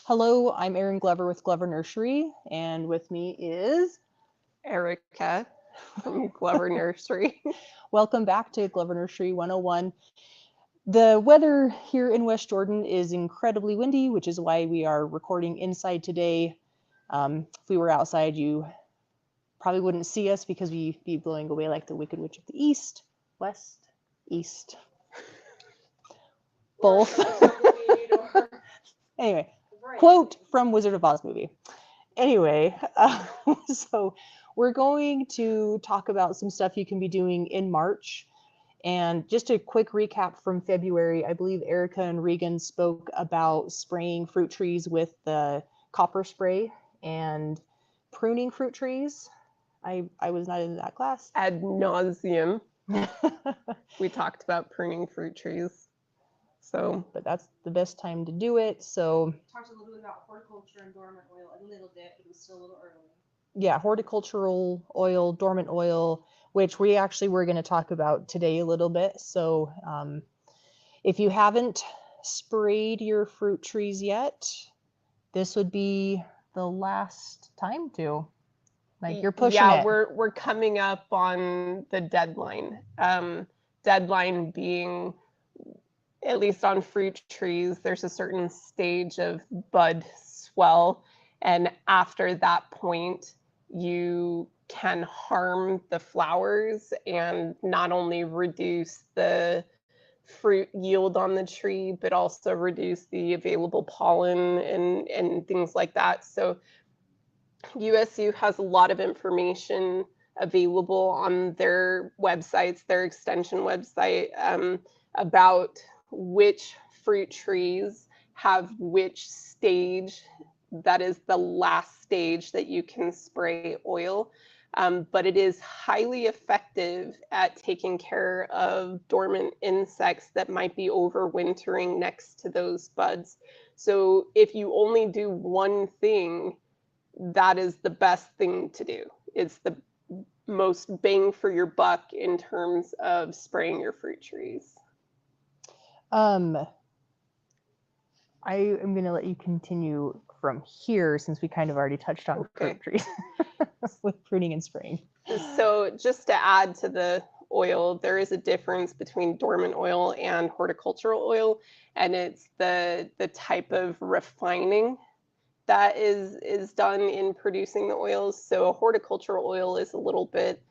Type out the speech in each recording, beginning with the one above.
Hello, I'm Erin Glover with Glover Nursery, and with me is Erica from Glover Nursery. welcome back to Glover Nursery 101. The weather here in West Jordan is incredibly windy, which is why we are recording inside today. If we were outside, you probably wouldn't see us because we'd be blowing away like the Wicked Witch of the East, West, East, both. Anyway, quote from Wizard of Oz movie. Anyway, so we're going to talk about some stuff you can be doing in March. And just a quick recap from February, I believe Erica and Regan spoke about spraying fruit trees with the copper spray and pruning fruit trees. I was not in that class. Ad nauseum. We talked about pruning fruit trees. But that's the best time to do it. So talked a little bit about horticulture and dormant oil, a little bit, but it was still a little early. Yeah, horticultural oil, dormant oil, which we actually were going to talk about today a little bit. So if you haven't sprayed your fruit trees yet, this would be the last time to. Like, you're pushing it. Yeah, we're coming up on the deadline. Deadline being, at least on fruit trees, there's a certain stage of bud swell, and after that point, you can harm the flowers and not only reduce the fruit yield on the tree, but also reduce the available pollen and things like that. So USU has a lot of information available on their websites, their extension website, about which fruit trees have which stage. That is the last stage that you can spray oil. But it is highly effective at taking care of dormant insects that might be overwintering next to those buds. So if you only do one thing, that is the best thing to do. It's the most bang for your buck in terms of spraying your fruit trees. I am going to let you continue from here since we kind of already touched on fruit trees with pruning and spraying. So just to add to the oil, there is a difference between dormant oil and horticultural oil, and it's the type of refining that is done in producing the oils. So a horticultural oil is a little bit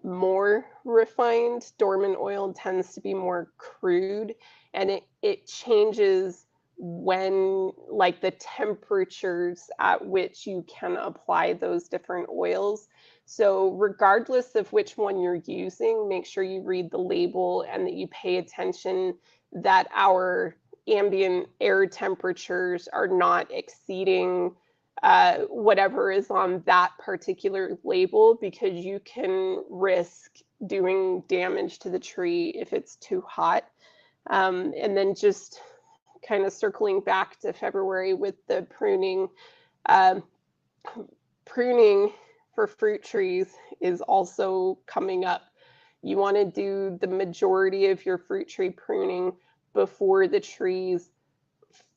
more refined. Dormant oil tends to be more crude, and it changes when, like, the temperatures at which you can apply those different oils. So regardless of which one you're using, make sure you read the label and that you pay attention that our ambient air temperatures are not exceeding whatever is on that particular label, because you can risk doing damage to the tree if it's too hot. And then just kind of circling back to February with the pruning, pruning for fruit trees is also coming up. You want to do the majority of your fruit tree pruning before the trees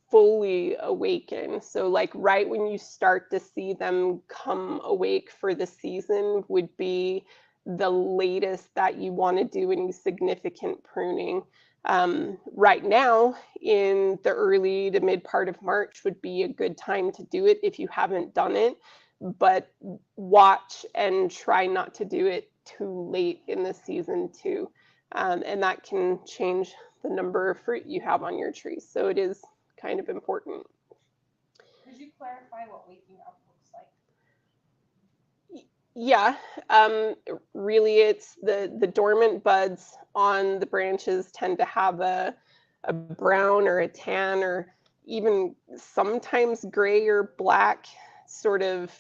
fully awaken. So like right when you start to see them come awake for the season would be the latest that you want to do any significant pruning. Right now, in the early to mid part of March would be a good time to do it if you haven't done it, but watch and try not to do it too late in the season too. And that can change the number of fruit you have on your trees. So it is kind of important. Could you clarify what waking up looks like? Yeah, really it's the dormant buds on the branches tend to have a brown or a tan or even sometimes gray or black sort of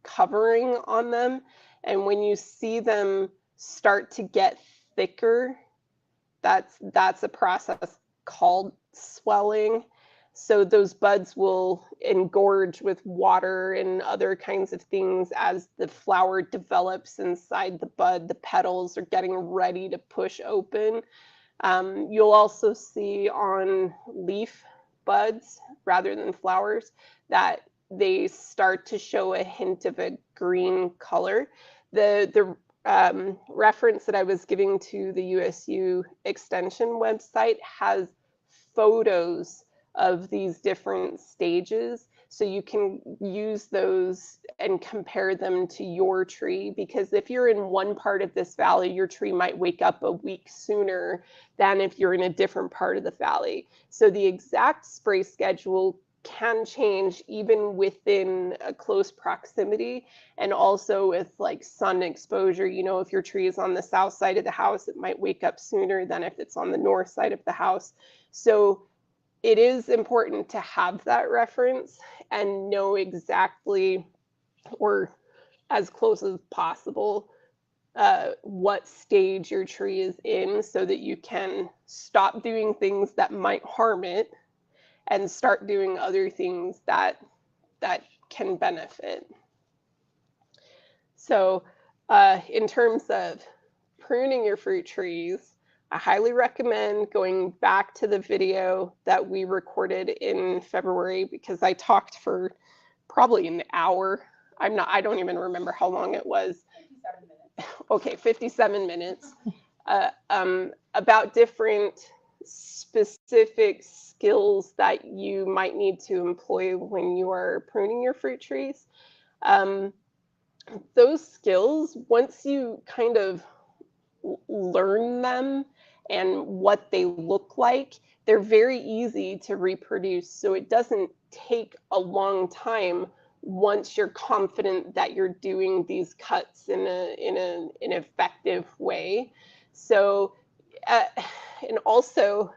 covering on them. And when you see them start to get thicker, that's a process called swelling. So those buds will engorge with water and other kinds of things as the flower develops inside the bud. The petals are getting ready to push open. You'll also see on leaf buds rather than flowers, that they start to show a hint of a green color. The reference that I was giving to the USU Extension website has photos of these different stages, so you can use those and compare them to your tree, because if you're in one part of this valley, your tree might wake up a week sooner than if you're in a different part of the valley. So the exact spray schedule can change even within a close proximity, and also with like sun exposure. You know, if your tree is on the south side of the house, it might wake up sooner than if it's on the north side of the house. So it is important to have that reference and know exactly, or as close as possible, what stage your tree is in, so that you can stop doing things that might harm it and start doing other things that can benefit. So in terms of pruning your fruit trees, I highly recommend going back to the video that we recorded in February, because I talked for probably an hour. I don't even remember how long it was. 57 minutes. Okay, 57 minutes about different specific skills that you might need to employ when you are pruning your fruit trees. Those skills, once you kind of learn them and what they look like, they're very easy to reproduce. So it doesn't take a long time once you're confident that you're doing these cuts in an effective way. So, and also,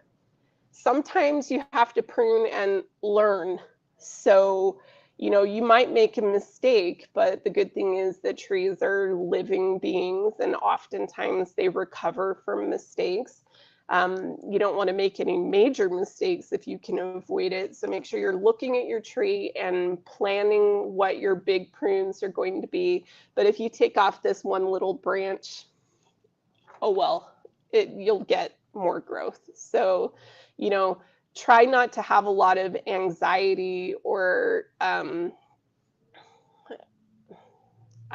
sometimes you have to prune and learn. So, you know, you might make a mistake, but the good thing is that trees are living beings, and oftentimes they recover from mistakes. You don't want to make any major mistakes if you can avoid it. So make sure you're looking at your tree and planning what your big prunes are going to be. But if you take off this one little branch, oh well, you'll get more growth. So, you know, try not to have a lot of anxiety or I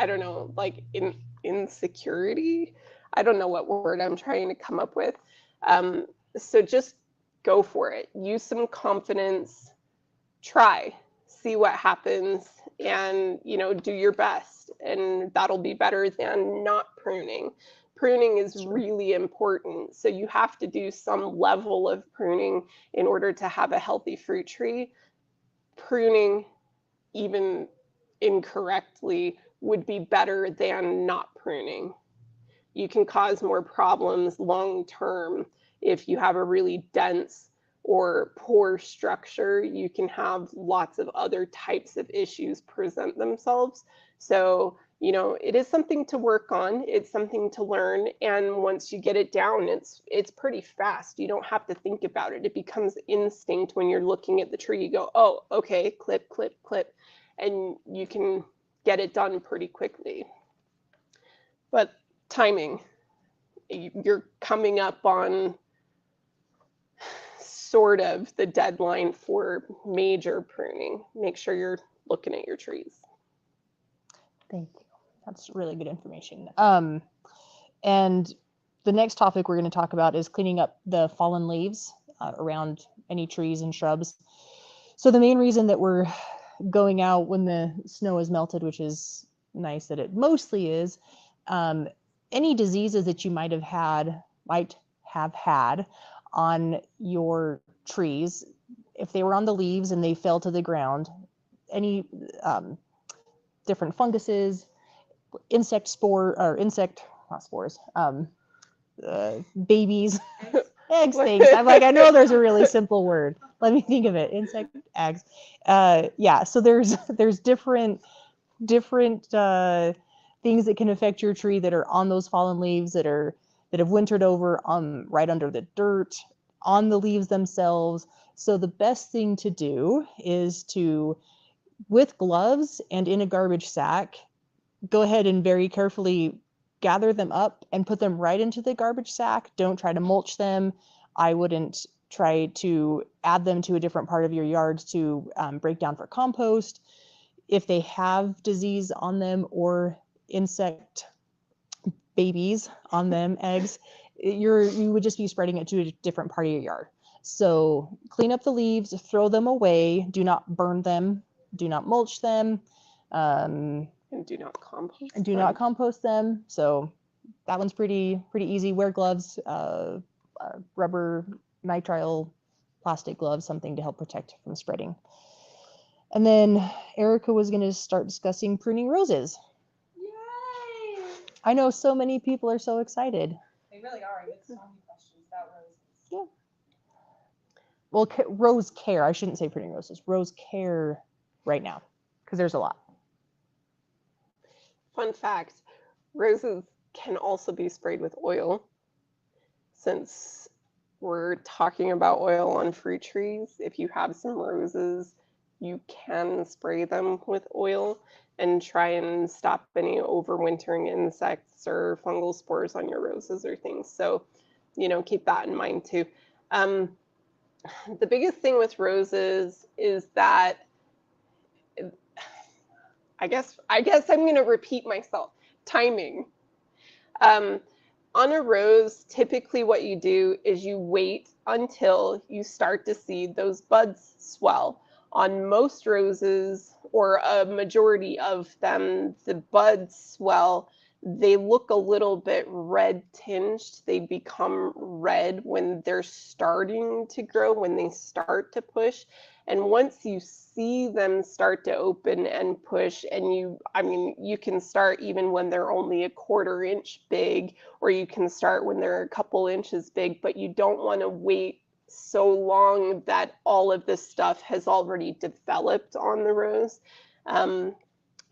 don't know, like insecurity. I don't know what word I'm trying to come up with. So just go for it. Use some confidence. Try, see what happens, and, you know, do your best. And that'll be better than not pruning. Pruning is really important. So you have to do some level of pruning in order to have a healthy fruit tree. Pruning, even incorrectly, would be better than not pruning. You can cause more problems long term if you have a really dense or poor structure. You can have lots of other types of issues present themselves. So, you know, it is something to work on. It's something to learn. And once you get it down, it's pretty fast. You don't have to think about it. It becomes instinct when you're looking at the tree. You go, oh, okay, clip, clip, clip. And you can get it done pretty quickly. But timing, you're coming up on sort of the deadline for major pruning. Make sure you're looking at your trees. Thank you. That's really good information. And the next topic we're going to talk about is cleaning up the fallen leaves around any trees and shrubs. So the main reason that we're going out when the snow is melted, which is nice that it mostly is, any diseases that you might have had on your trees, if they were on the leaves and they fell to the ground, any different funguses, babies, eggs things. I'm like, I know there's a really simple word. Let me think of it. Insect eggs. Yeah. So there's different things that can affect your tree that are on those fallen leaves that have wintered over right under the dirt, on the leaves themselves. So the best thing to do is to, with gloves and in a garbage sack, go ahead and very carefully gather them up and put them right into the garbage sack. Don't try to mulch them. I wouldn't try to add them to a different part of your yard to break down for compost. If they have disease on them or insect babies on them, eggs, you would just be spreading it to a different part of your yard. So clean up the leaves, throw them away, do not burn them, do not mulch them, And do not compost. and do not compost them. So that one's pretty easy. Wear gloves, rubber, nitrile, plastic gloves, something to help protect from spreading. And then Erica was going to start discussing pruning roses. Yay! I know so many people are so excited. They really are. I get so many questions about roses. Yeah. Well, rose care. I shouldn't say pruning roses. Rose care right now, because there's a lot. Fun fact, roses can also be sprayed with oil. Since we're talking about oil on fruit trees, if you have some roses, you can spray them with oil and try and stop any overwintering insects or fungal spores on your roses or things. So, keep that in mind too. The biggest thing with roses is that I guess I'm going to repeat myself. Timing. On a rose, typically what you do is you wait until you start to see those buds swell. On most roses, or a majority of them, the buds swell. They look a little bit red tinged. They become red when they're starting to grow, when they start to push. And once you see them start to open and push, and you can start even when they're only a 1/4 inch big, or you can start when they're a couple inches big, but you don't want to wait so long that all of this stuff has already developed on the rose.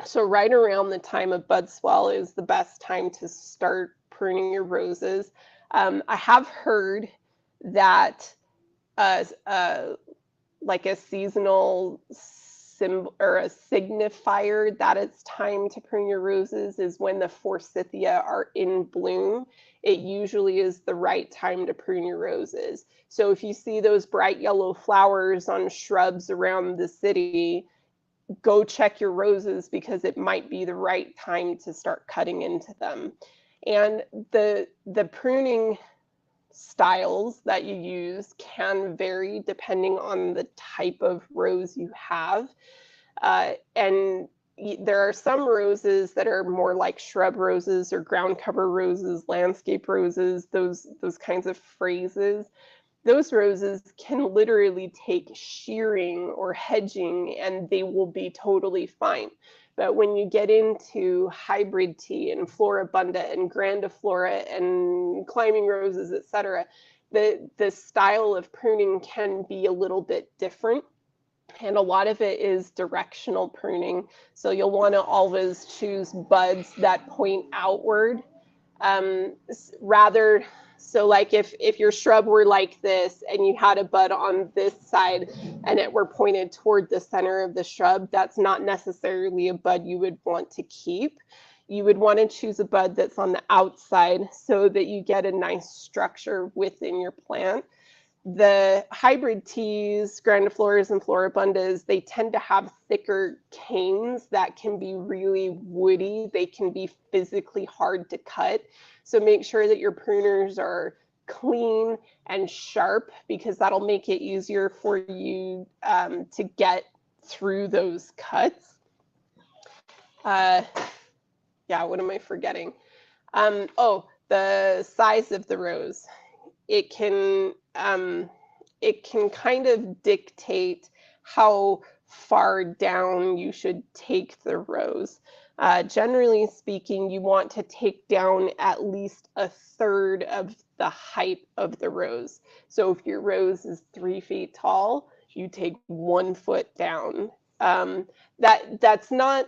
So right around the time of bud swell is the best time to start pruning your roses. I have heard that like a seasonal symbol or a signifier that it's time to prune your roses is when the forsythia are in bloom. It usually is the right time to prune your roses. So if you see those bright yellow flowers on shrubs around the city, go check your roses, because it might be the right time to start cutting into them. And the pruning styles that you use can vary depending on the type of rose you have. And there are some roses that are more like shrub roses or ground cover roses, landscape roses, those kinds of phrases. Those roses can literally take shearing or hedging and they will be totally fine. But when you get into hybrid tea and floribunda and grandiflora and climbing roses, etc., the style of pruning can be a little bit different. And a lot of it is directional pruning. So you'll want to always choose buds that point outward. So like if your shrub were like this and you had a bud on this side and it were pointed toward the center of the shrub, that's not necessarily a bud you would want to keep. You would want to choose a bud that's on the outside so that you get a nice structure within your plant. The hybrid teas, grandifloras and floribundas, they tend to have thicker canes that can be really woody. They can be physically hard to cut. So make sure that your pruners are clean and sharp, because that'll make it easier for you to get through those cuts. Yeah, what am I forgetting? The size of the rose. It can kind of dictate how far down you should take the rose. Generally speaking, you want to take down at least 1/3 of the height of the rose. So if your rose is 3 feet tall, you take 1 foot down. That's not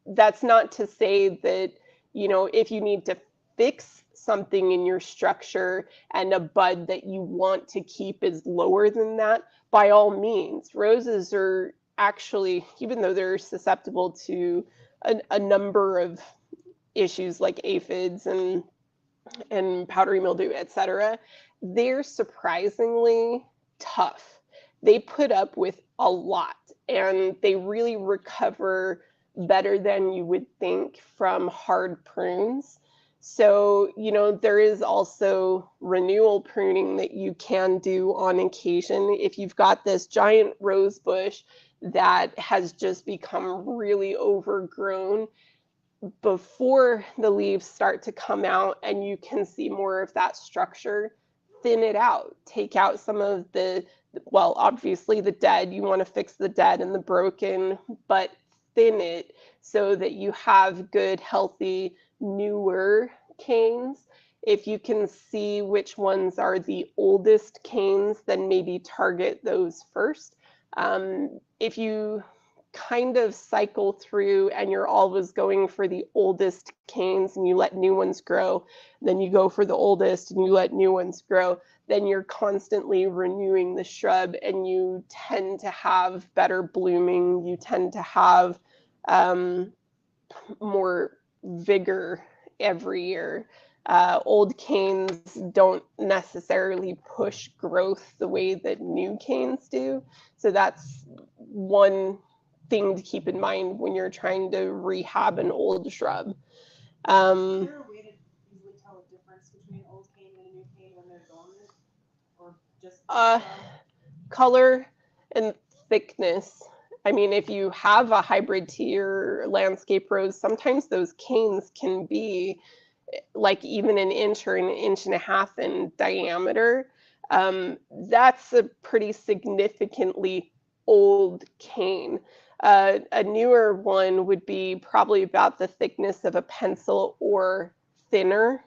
to say that, if you need to fix something in your structure and a bud that you want to keep is lower than that, by all means. Roses are actually, even though they're susceptible to a number of issues like aphids and powdery mildew, etc., they're surprisingly tough. They put up with a lot, and they really recover better than you would think from hard prunes. So, you know, there is also renewal pruning that you can do on occasion. If you've got this giant rose bush that has just become really overgrown, before the leaves start to come out and you can see more of that structure, thin it out. Take out some of the, well, obviously the dead, you want to fix the dead and the broken, but thin it so that you have good, healthy, newer canes. If you can see which ones are the oldest canes, then maybe target those first. If you kind of cycle through and you're always going for the oldest canes and you let new ones grow, then you go for the oldest and you let new ones grow, then you're constantly renewing the shrub and you tend to have better blooming, you tend to have more vigor every year. Old canes don't necessarily push growth the way that new canes do. So that's one thing to keep in mind when you're trying to rehab an old shrub. Is there a way to easily tell the difference between an old cane and a new cane when they're dormant? Or just Color and thickness. I mean, if you have a hybrid tea or landscape rose, sometimes those canes can be like even an inch or an inch and a half in diameter. That's a pretty significantly old cane. A newer one would be probably about the thickness of a pencil or thinner.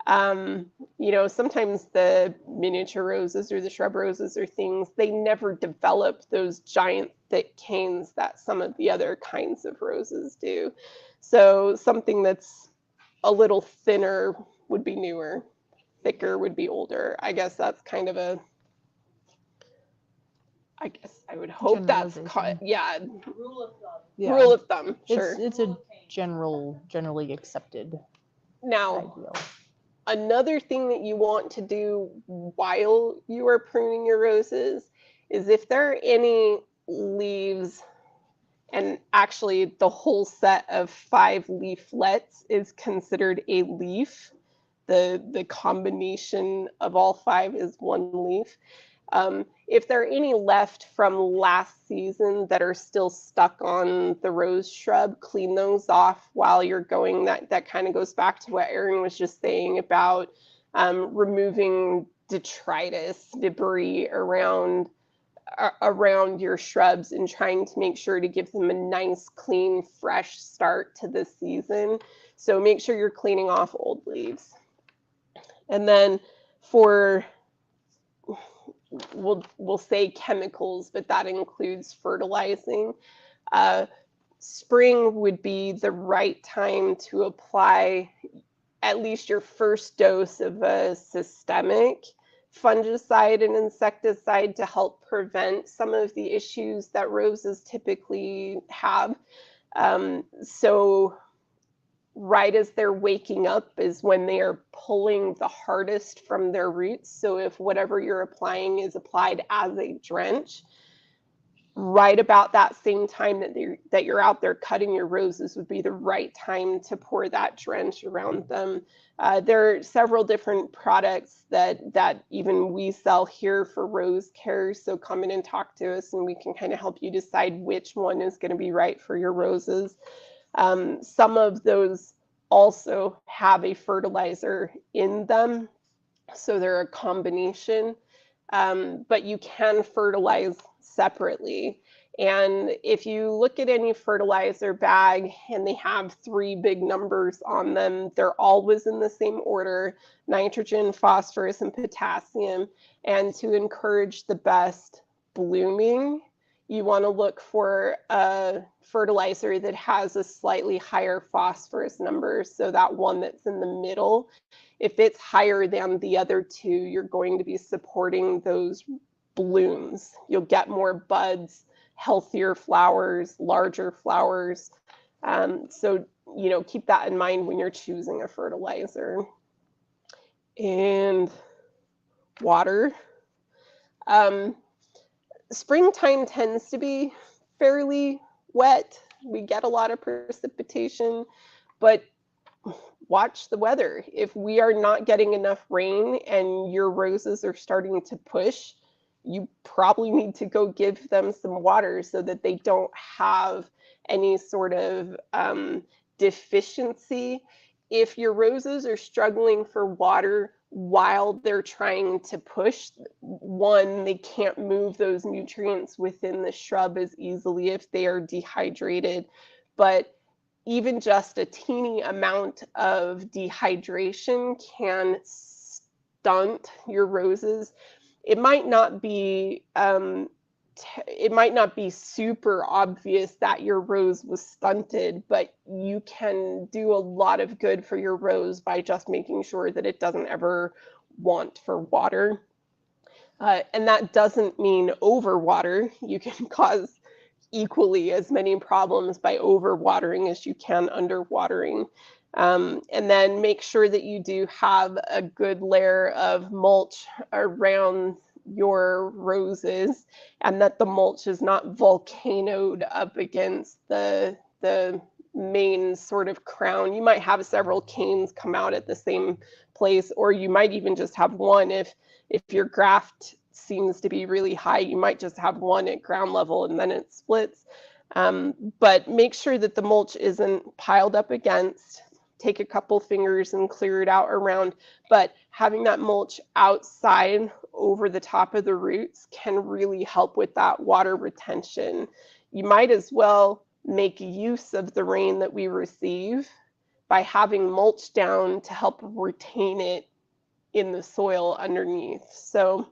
You know, sometimes the miniature roses or the shrub roses or things, they never develop those giant thick canes that some of the other kinds of roses do. So something that's a little thinner would be newer, thicker would be older. I guess that's kind of a, I guess I would hope that's, yeah. rule of thumb. Yeah. Rule of thumb, sure. It's a generally accepted Now, ideal. another thing that you want to do while you are pruning your roses is if there are any leaves, and actually the whole set of 5 leaflets is considered a leaf. The combination of all 5 is 1 leaf. If there are any left from last season that are still stuck on the rose shrub, clean those off while you're going. That kind of goes back to what Erin was just saying about removing detritus, debris around your shrubs and trying to make sure to give them a nice, clean, fresh start to the season. So make sure you're cleaning off old leaves. And then for, we'll say chemicals, but that includes fertilizing. Spring would be the right time to apply at least your first dose of a systemic fungicide and insecticide to help prevent some of the issues that roses typically have. So right as they're waking up is when they are pulling the hardest from their roots. So if whatever you're applying is applied as a drench, right about that same time that you're out there cutting your roses would be the right time to pour that drench around them. There are several different products that even we sell here for rose care. So come in and talk to us and we can kind of help you decide which one is going to be right for your roses. Some of those also have a fertilizer in them, so they're a combination, but you can fertilize separately. And if you look at any fertilizer bag and they have 3 big numbers on them, they're always in the same order: nitrogen, phosphorus, and potassium. And to encourage the best blooming, you want to look for a fertilizer that has a slightly higher phosphorus number. So that one that's in the middle, if it's higher than the other 2, you're going to be supporting those blooms. You'll get more buds, healthier flowers, larger flowers. So, you know, keep that in mind when you're choosing a fertilizer. And water. Springtime tends to be fairly wet. We get a lot of precipitation, but watch the weather. If we are not getting enough rain and your roses are starting to push, you probably need to go give them some water so that they don't have any sort of deficiency. If your roses are struggling for water while they're trying to push, one, they can't move those nutrients within the shrub as easily if they are dehydrated. But even just a teeny amount of dehydration can stunt your roses. It might not be super obvious that your rose was stunted, but you can do a lot of good for your rose by just making sure that it doesn't ever want for water. And that doesn't mean overwater. You can cause equally as many problems by overwatering as you can underwatering. And then make sure that you do have a good layer of mulch around your roses, and that the mulch is not volcanoed up against the main sort of crown. You might have several canes come out at the same place, or you might even just have one. If your graft seems to be really high, you might just have one at ground level and then it splits. But make sure that the mulch isn't piled up against. Take a couple fingers and clear it out around, but having that mulch outside over the top of the roots can really help with that water retention. You might as well make use of the rain that we receive by having mulch down to help retain it in the soil underneath. So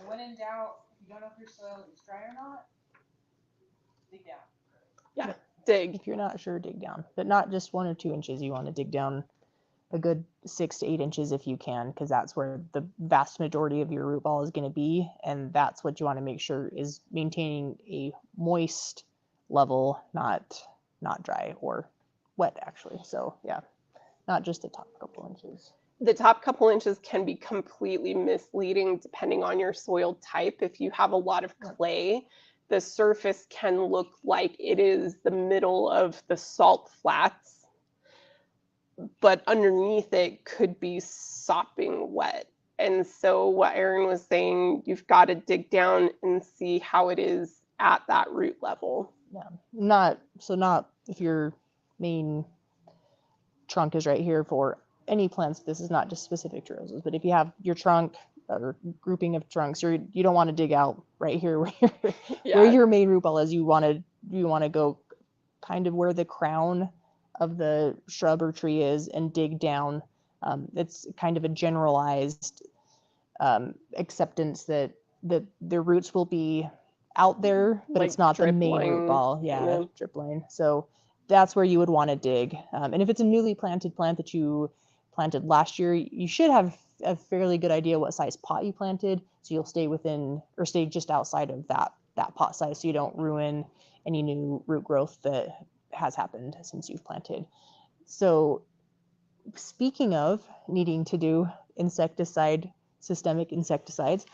when in doubt, if you don't know if your soil is dry or not, dig down. Yeah, dig. If you're not sure, dig down, but not just 1 or 2 inches. You want to dig down a good 6 to 8 inches if you can, because that's where the vast majority of your root ball is going to be, and that's what you want to make sure is maintaining a moist level, not dry or wet, actually. So yeah, not just the top couple inches. The top couple inches can be completely misleading depending on your soil type. If you have a lot of clay, the surface can look like it is the middle of the salt flats, but underneath it could be sopping wet. And so what Erin was saying, you've got to dig down and see how it is at that root level. Yeah, not if your main trunk is right here for any plants. This is not just specific to roses, but if you have your trunk or grouping of trunks, you don't want to dig out right here where your main root ball is. You want to go kind of where the crown of the shrub or tree is and dig down. It's kind of a generalized acceptance that the roots will be out there, but like it's not the main root ball. Yeah, drip line. So that's where you would want to dig. And if it's a newly planted plant that you planted last year, you should have a fairly good idea what size pot you planted, so you'll stay within or stay just outside of that pot size, so you don't ruin any new root growth that has happened since you've planted. So speaking of needing to do systemic insecticides,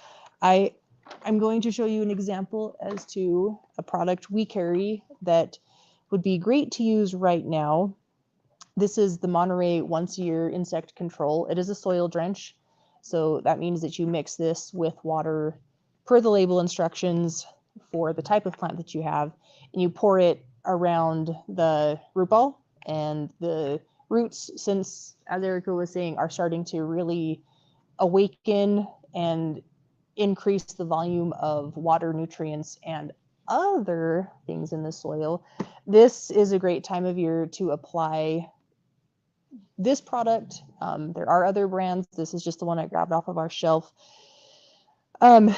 I'm going to show you an example as to a product we carry that would be great to use right now. This is the Monterey once a year insect control. It is a soil drench. So that means that you mix this with water per the label instructions for the type of plant that you have, and you pour it around the root ball. And the roots, since, as Erica was saying, are starting to really awaken and increase the volume of water, nutrients, and other things in the soil, this is a great time of year to apply this product. There are other brands. This is just the one I grabbed off of our shelf. The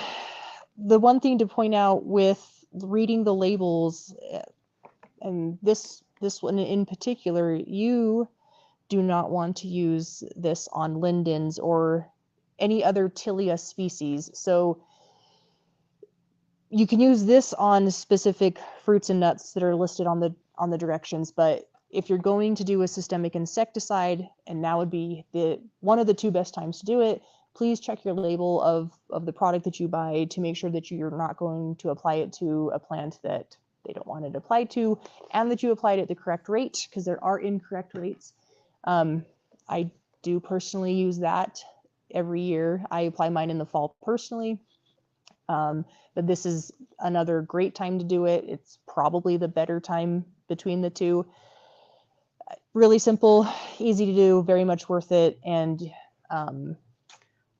one thing to point out with reading the labels, and this one in particular, you do not want to use this on lindens or any other Tilia species. So you can use this on specific fruits and nuts that are listed on the directions, but if you're going to do a systemic insecticide, and now would be one of the 2 best times to do it, please check your label of the product that you buy to make sure that you're not going to apply it to a plant that they don't want it applied to, and that you applied it at the correct rate, because there are incorrect rates. I do personally use that every year. I apply mine in the fall personally. But this is another great time to do it. It's probably the better time between the two. Really simple, easy to do, very much worth it. And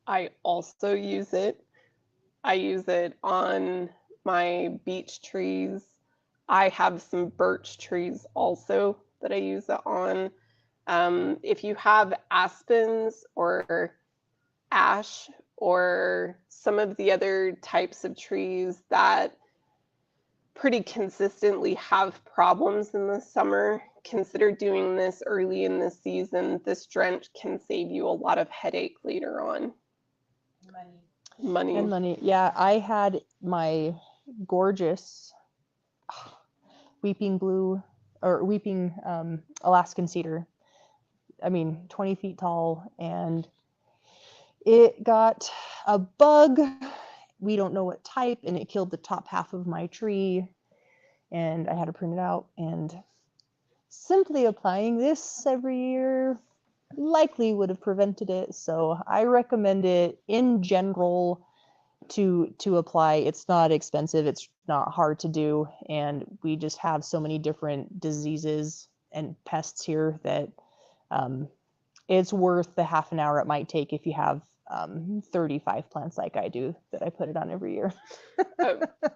I also use it. I use it on my beech trees. I have some birch trees also that I use it on. If you have aspens or ash or some of the other types of trees that pretty consistently have problems in the summer, consider doing this early in the season. This drench can save you a lot of headache later on. Money. And money. Yeah, I had my gorgeous weeping Alaskan cedar. I mean, 20 feet tall, and it got a bug. We don't know what type, and it killed the top half of my tree, and I had to prune it out. And simply applying this every year likely would have prevented it. So I recommend it in general to apply. It's not expensive, it's not hard to do, and we just have so many different diseases and pests here that it's worth the half an hour it might take if you have 35 plants like I do, that I put it on every year.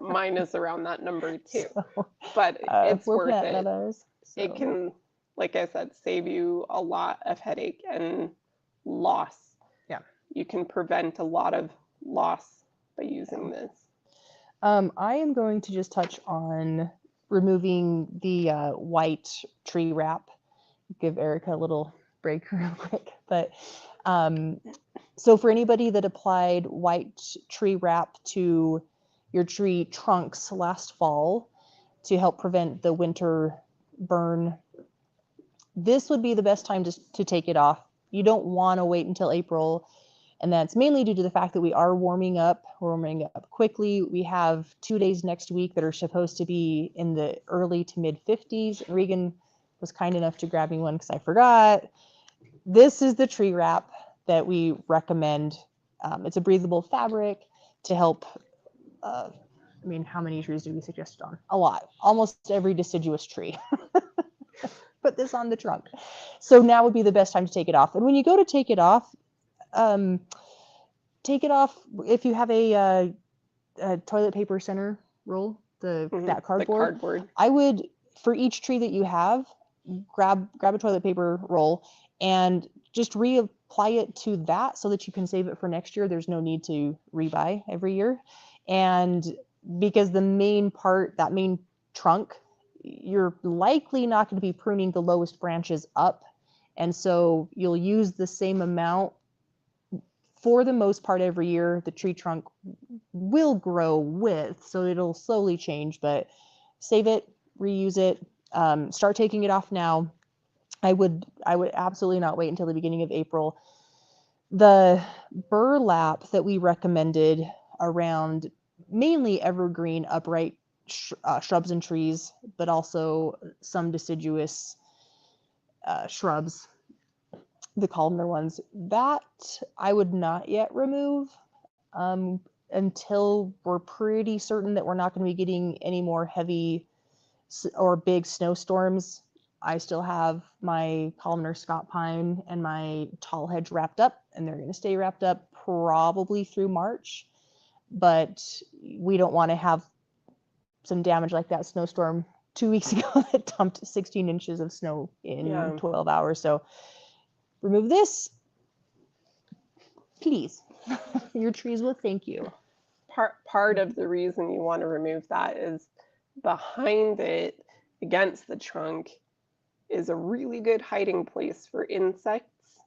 Mine is around that number too, So, but it's we're worth planting it. others, so. It can, like I said, save you a lot of headache and loss. Yeah. You can prevent a lot of loss by using this. I am going to just touch on removing the white tree wrap. Give Erica a little break real quick. But so for anybody that applied white tree wrap to your tree trunks last fall to help prevent the winter burn, this would be the best time to take it off. You don't want to wait until April. And that's mainly due to the fact that we are warming up. We're warming up quickly. We have 2 days next week that are supposed to be in the early to mid 50s. Regan was kind enough to grab me one because I forgot. This is the tree wrap that we recommend. It's a breathable fabric to help. I mean, how many trees do we suggest it on? A lot. Almost every deciduous tree. Put this on the trunk. So now would be the best time to take it off. And when you go to take it off if you have a toilet paper center roll, that cardboard. The cardboard. I would, for each tree that you have, grab a toilet paper roll and just reapply it to that so that you can save it for next year. There's no need to rebuy every year. And because the main part, that main trunk, you're likely not going to be pruning the lowest branches up. And so you'll use the same amount for the most part every year. The tree trunk will grow with, so it'll slowly change, but save it, reuse it, start taking it off now. I would absolutely not wait until the beginning of April. The burlap that we recommended around mainly evergreen upright shrubs and trees, but also some deciduous shrubs, the columnar ones, that I would not yet remove until we're pretty certain that we're not going to be getting any more heavy or big snowstorms. I still have my columnar Scott pine and my tall hedge wrapped up, and they're going to stay wrapped up probably through March, but we don't want to have some damage like that snowstorm 2 weeks ago that dumped 16 inches of snow in 12 hours. So remove this, please. Your trees will thank you. Part of the reason you want to remove that is behind it, against the trunk, is a really good hiding place for insects,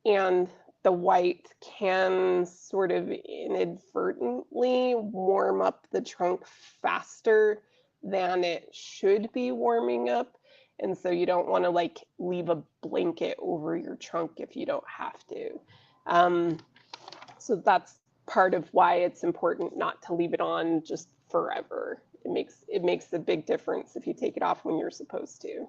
and the white can sort of inadvertently warm up the trunk faster than it should be warming up. And so you don't want to like leave a blanket over your trunk if you don't have to. So that's part of why it's important not to leave it on just forever. It makes a big difference if you take it off when you're supposed to.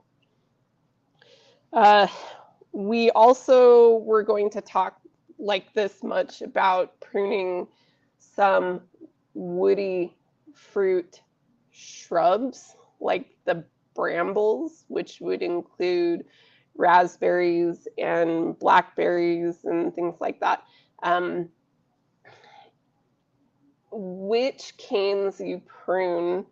We also were going to talk like this much about pruning some woody fruit shrubs, like the brambles, which would include raspberries and blackberries and things like that. Which canes you prune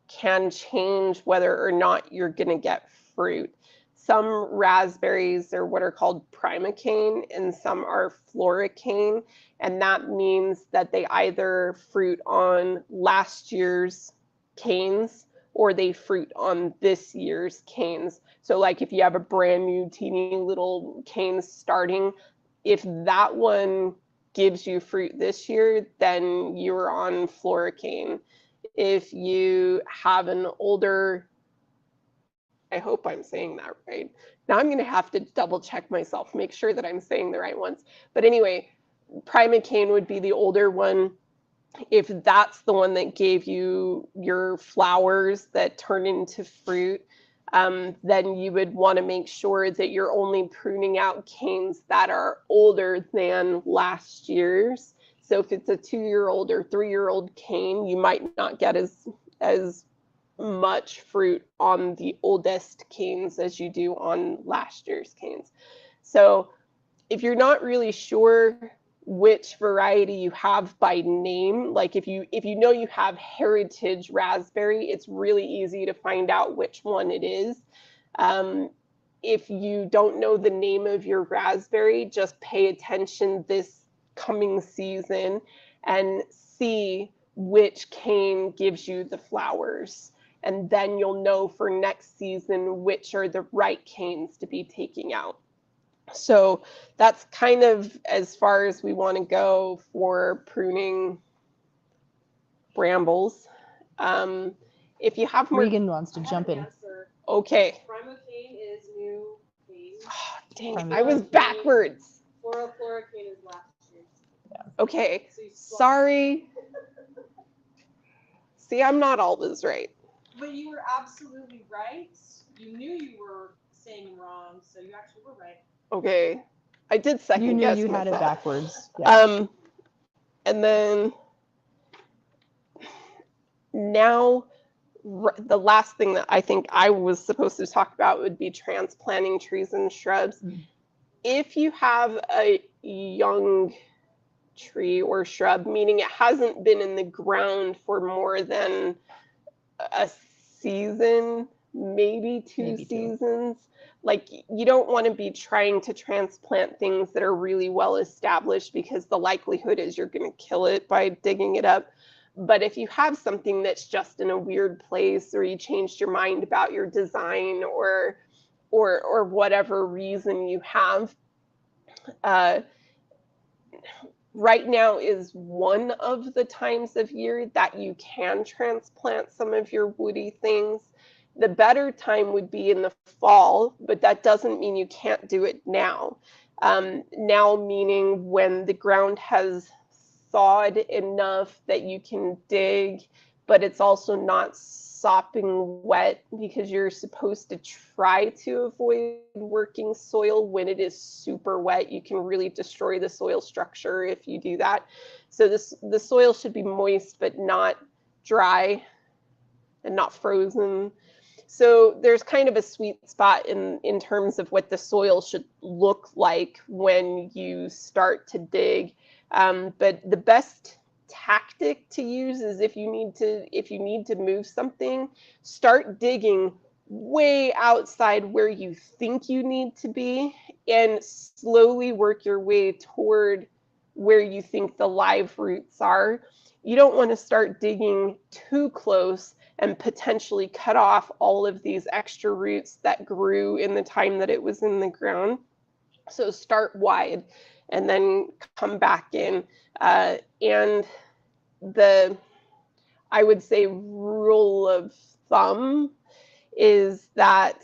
can change whether or not you're going to get fruit. Some raspberries are what are called Primocane and some are Floricane, and that means that they either fruit on last year's canes or they fruit on this year's canes. So like if you have a brand new teeny little cane starting, if that one gives you fruit this year, then you're on Floricane. If you have an older, I hope I'm saying that right. Now I'm going to have to double check myself, make sure that I'm saying the right ones. But anyway, Primocane would be the older one. If that's the one that gave you your flowers that turn into fruit, then you would want to make sure that you're only pruning out canes that are older than last year's. So if it's a 2-year-old or 3-year-old cane, you might not get as much fruit on the oldest canes as you do on last year's canes. So if you're not really sure which variety you have by name, like if you know you have heritage raspberry, it's really easy to find out which one it is. If you don't know the name of your raspberry, just pay attention this coming season and see which cane gives you the flowers. And then you'll know for next season which are the right canes to be taking out. So that's kind of as far as we want to go for pruning brambles. If you have more... Regan wants to jump in. Okay. Primocane is new cane. Oh, dang it, I was backwards. Floricane is last year's. Yeah. Okay, So sorry. See, I'm not always right. But you were absolutely right. You knew you were saying wrong, so you actually were right. Okay, I did second You knew guess you had it myself. backwards. Yeah. And then now the last thing that I think I was supposed to talk about would be transplanting trees and shrubs. If you have a young tree or shrub, meaning it hasn't been in the ground for more than a season, maybe two seasons, like you don't want to be trying to transplant things that are really well established because the likelihood is you're going to kill it by digging it up. But if you have something that's just in a weird place, or you changed your mind about your design, or whatever reason you have, right now is one of the times of year that you can transplant some of your woody things. The better time would be in the fall, but that doesn't mean you can't do it now. Now meaning when the ground has thawed enough that you can dig, but it's also not sopping wet, because you're supposed to try to avoid working soil when it is super wet. You can really destroy the soil structure if you do that. So the soil should be moist but not dry and not frozen. So there's kind of a sweet spot in terms of what the soil should look like when you start to dig. But the best tactic to use is if you need to move something, start digging way outside where you think you need to be and slowly work your way toward where you think the live roots are. You don't want to start digging too close and potentially cut off all of these extra roots that grew in the time that it was in the ground. So start wide and then come back in. And I would say rule of thumb is that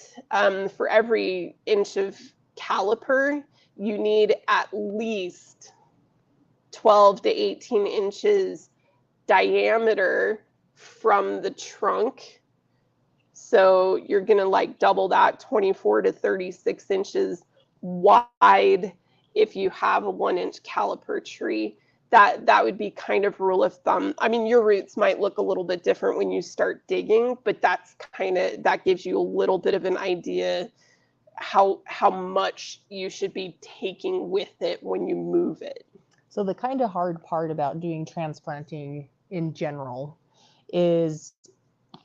for every inch of caliper, you need at least 12 to 18 inches diameter from the trunk. So you're going to like double that, 24 to 36 inches wide if you have a 1-inch caliper tree. That would be kind of rule of thumb. I mean, your roots might look a little bit different when you start digging, but that gives you a little bit of an idea how much you should be taking with it when you move it. So the kind of hard part about doing transplanting in general is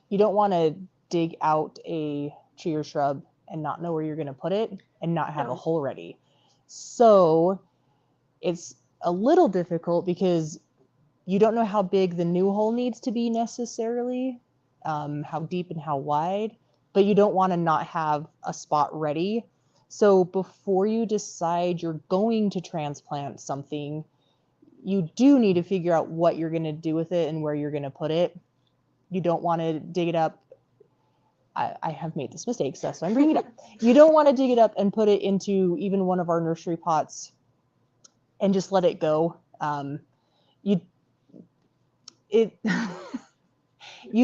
you don't want to dig out a tree or shrub and not know where you're going to put it and not have a hole ready. So it's a little difficult because you don't know how big the new hole needs to be necessarily, how deep and how wide, but you don't want to not have a spot ready. So before you decide you're going to transplant something, you do need to figure out what you're going to do with it and where you're going to put it. You don't want to dig it up. I have made this mistake, so I'm bringing it up. You don't want to dig it up and put it into even one of our nursery pots and just let it go. You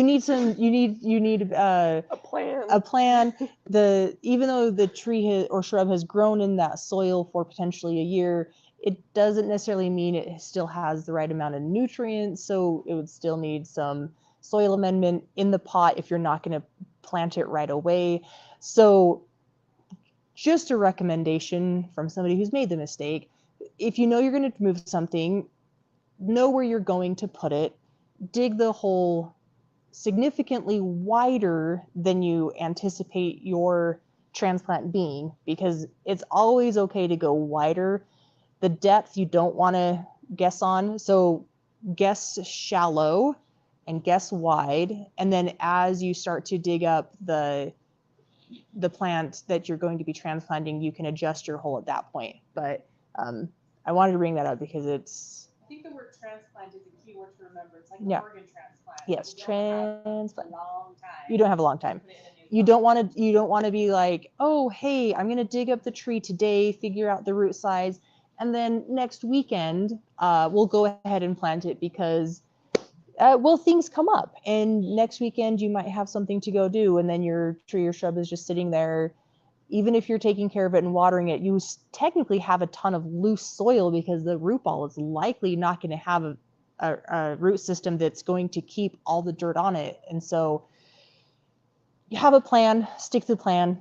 need a plan. A plan. Even though the tree or shrub has grown in that soil for potentially a year, it doesn't necessarily mean it still has the right amount of nutrients. So it would still need some soil amendment in the pot if you're not going to plant it right away. So just a recommendation from somebody who's made the mistake. If you know you're going to move something, know where you're going to put it, dig the hole significantly wider than you anticipate your transplant being, because it's always okay to go wider. The depth you don't want to guess on. So guess shallow and guess wide. And then as you start to dig up the plant that you're going to be transplanting, you can adjust your hole at that point. But I wanted to bring that up because it's... I think the word transplant is a key word to remember. It's like organ transplant. Yes, transplant. A long time. You don't have a long time. You don't want to be like, oh, hey, I'm going to dig up the tree today, figure out the root size, and then next weekend we'll go ahead and plant it because things come up, and next weekend you might have something to go do, and then your tree or shrub is just sitting there. Even if you're taking care of it and watering it, you technically have a ton of loose soil because the root ball is likely not going to have a root system that's going to keep all the dirt on it. And so you have a plan, stick to the plan.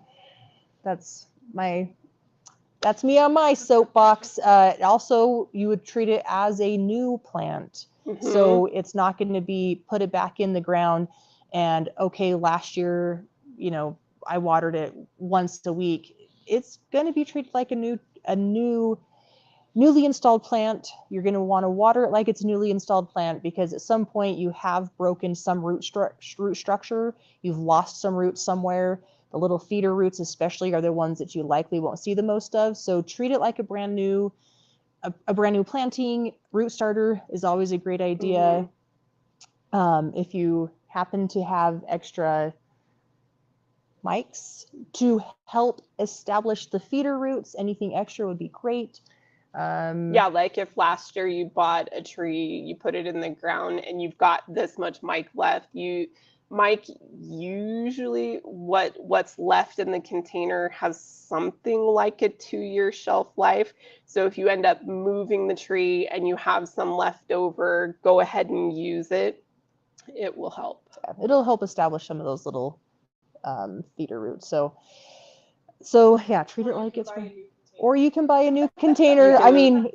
That's me on my soapbox. Also, you would treat it as a new plant. Mm-hmm. So it's not going to be put it back in the ground and, okay, last year, I watered it once a week. It's going to be treated like a newly installed plant. You're going to want to water it like it's a newly installed plant because at some point you have broken some root structure. You've lost some roots somewhere. The little feeder roots especially are the ones that you likely won't see the most of. So treat it like a brand new planting. Root starter is always a great idea. Mm-hmm. If you happen to have extra mics to help establish the feeder roots, anything extra would be great. Like if last year you bought a tree, you put it in the ground and you've got this much mic left, usually what's left in the container has something like a 2-year shelf life. So if you end up moving the tree and you have some left over, go ahead and use it. It will help. Yeah, it'll help establish some of those little feeder roots. So yeah, treat it like it's... Or you can buy a new container. I mean,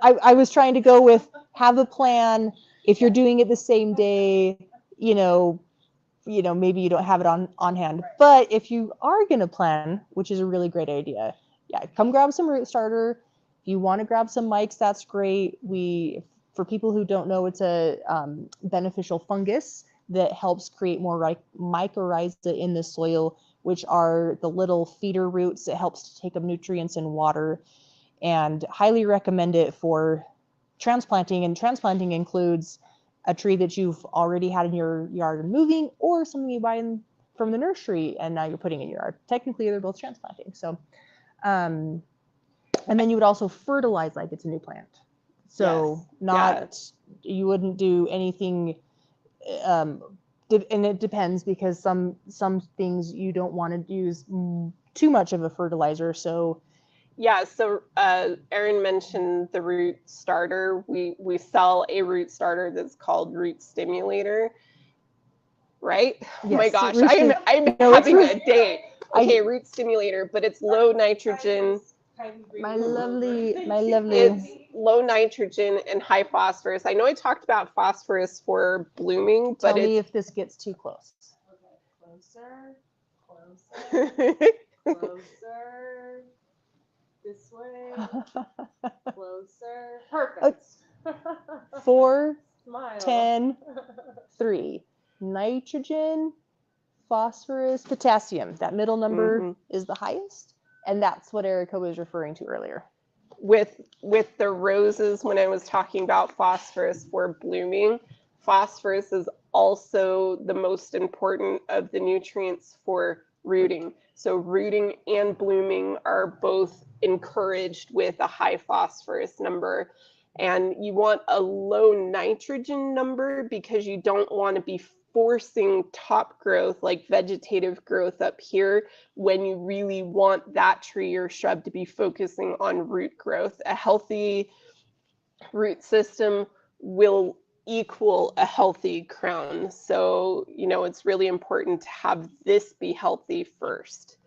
I was trying to go with have a plan. If you're doing it the same day, maybe you don't have it on hand. But if you are going to plan, which is a really great idea, come grab some root starter. If you want to grab some mics, that's great. For people who don't know, it's a beneficial fungus that helps create more mycorrhiza in the soil, which are the little feeder roots. It helps to take up nutrients and water, and highly recommend it for transplanting. And transplanting includes a tree that you've already had in your yard and moving, or something you buy from the nursery and now you're putting in your yard. Technically, they're both transplanting. So, and then you would also fertilize like it's a new plant. So Yes. not, you wouldn't do anything, and it depends, because some things you don't want to use too much of a fertilizer. So Yeah, so Erin mentioned the root starter. We sell a root starter that's called Root Stimulator, right? Oh my yes, gosh, root I'm no, it's having root- a day. I- Okay, Root Stimulator, but it's low nitrogen. my lovely It's low nitrogen and high phosphorus. I know I talked about phosphorus for blooming, tell but me it's if this gets too close. Closer, closer, closer. This way, closer. Perfect. 4, Smile. 10, 3. Nitrogen, phosphorus, potassium. That middle number is the highest, and that's what Erica was referring to earlier. with the roses, when I was talking about phosphorus for blooming, phosphorus is also the most important of the nutrients for rooting. So rooting and blooming are both encouraged with a high phosphorus number. And you want a low nitrogen number because you don't want to be forcing top growth, like vegetative growth up here, when you really want that tree or shrub to be focusing on root growth. A healthy root system will equal a healthy crown. So, it's really important to have this be healthy first.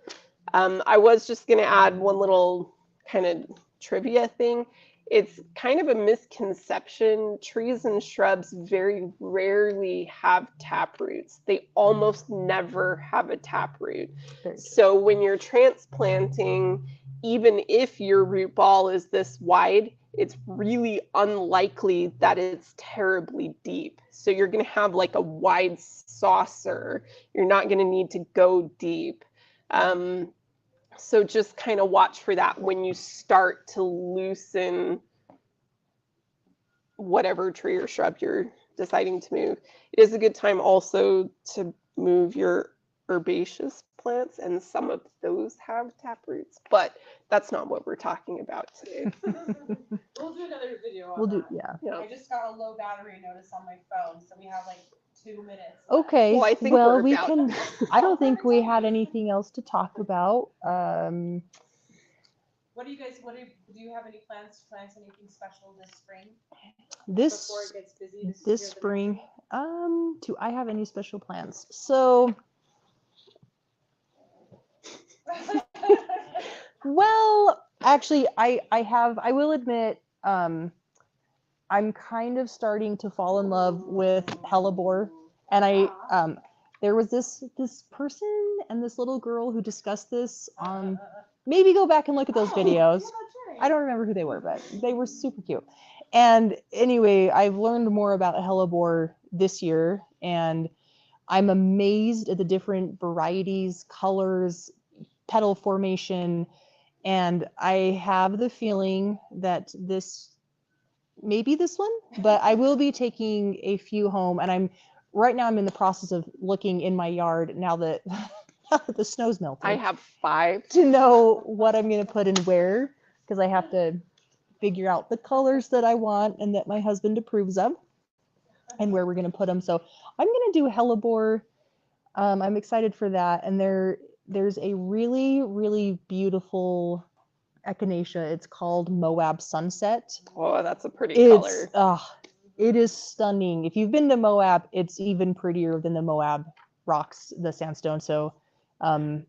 I was just going to add one little kind of trivia thing. It's kind of a misconception. Trees and shrubs very rarely have tap roots. They almost never have a tap root. So when you're transplanting, even if your root ball is this wide, it's really unlikely that it's terribly deep. So you're going to have like a wide saucer. You're not going to need to go deep. So just kind of watch for that when you start to loosen whatever tree or shrub you're deciding to move. It is a good time also to move your herbaceous plants, and some of those have tap roots, but that's not what we're talking about today. We'll do another video on We'll do, that. yeah. I just got a low battery notice on my phone, so we have like 2 minutes left. Okay. Well, I think well, we're we about- can. I don't think we had anything else to talk about. What do you guys? Do you have any plans to plant anything special this spring This before it gets busy? this year, the spring, do I have any special plans? So, nursery? well, actually, I will admit, I'm kind of starting to fall in love with hellebore, and there was this person and this little girl who discussed this on. Maybe go back and look at those videos. Yeah, that's right. I don't remember who they were, but they were super cute. And anyway, I've learned more about hellebore this year, and I'm amazed at the different varieties, colors, petal formation, and I have the feeling that maybe this one, but I will be taking a few home, and right now I'm in the process of looking in my yard now that the snow's melting. I have 5. To know what I'm going to put and where, because I have to figure out the colors that I want and that my husband approves of, and where we're going to put them. So I'm going to do hellebore. I'm excited for that. And there's a really, really beautiful echinacea. It's called Moab Sunset. Oh, that's a pretty color. It is stunning. If you've been to Moab, it's even prettier than the Moab rocks, the sandstone. So I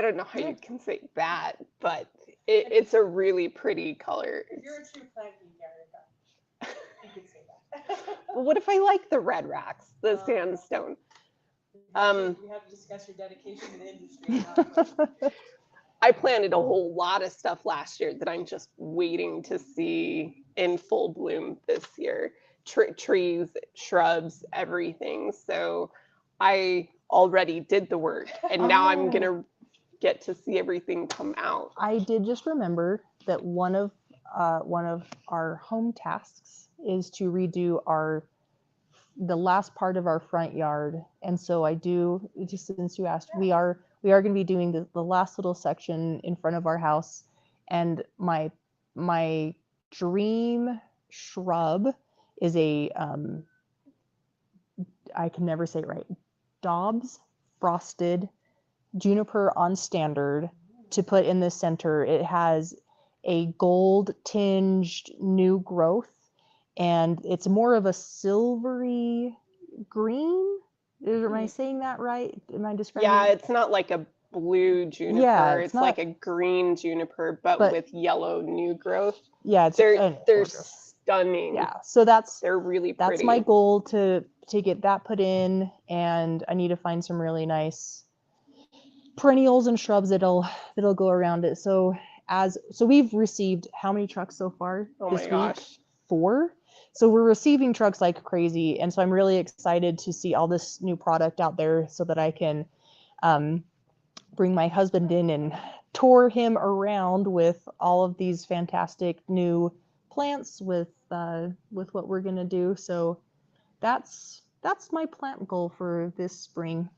don't know how you can say that, but it's a really pretty color. If you're a true planting, Erica, you could say that. Well, what if I like the red rocks, the sandstone? We have to discuss your dedication to the industry. I planted a whole lot of stuff last year that I'm just waiting to see in full bloom this year. Trees, shrubs, everything. So I already did the work, and now I'm gonna get to see everything come out. I did just remember that one of our home tasks is to redo the last part of our front yard, and so I do, just since you asked, we are going to be doing the last little section in front of our house, and my dream shrub is a, I can never say it right, Dobbs frosted juniper on standard to put in the center. It has a gold tinged new growth, and it's more of a silvery green. Am I saying that right? Am I describing Yeah, it? it's not like a blue juniper. Yeah, it's it's like not- a green juniper, but with yellow new growth. Yeah, it's They're gorgeous. stunning. Yeah, so They're really pretty. that's my goal, to get that put in, and I need to find some really nice perennials and shrubs that'll go around it. So we've received how many trucks so far Oh this my week? gosh. 4. So we're receiving trucks like crazy, and so I'm really excited to see all this new product out there so that I can bring my husband in and tour him around with all of these fantastic new plants with what we're gonna do. So that's my plant goal for this spring.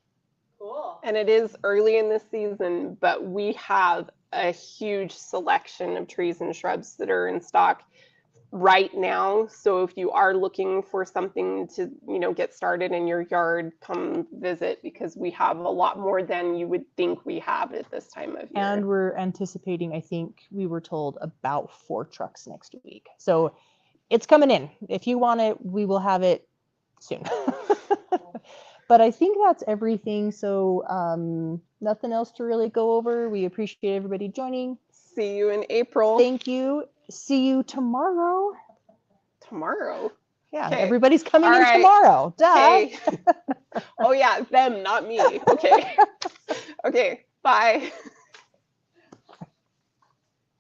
Cool. And it is early in the season, but we have a huge selection of trees and shrubs that are in stock right now. So if you are looking for something to, get started in your yard, come visit, because we have a lot more than you would think we have at this time of year. And we're anticipating, I think we were told, about 4 trucks next week. So it's coming in. If you want it, we will have it soon. But I think that's everything. So nothing else to really go over. We appreciate everybody joining. See you in April. Thank you. See you tomorrow. Tomorrow? Yeah, Okay. everybody's coming All in right. tomorrow. Duh. Okay. Oh yeah, them, not me. Okay. Okay, bye.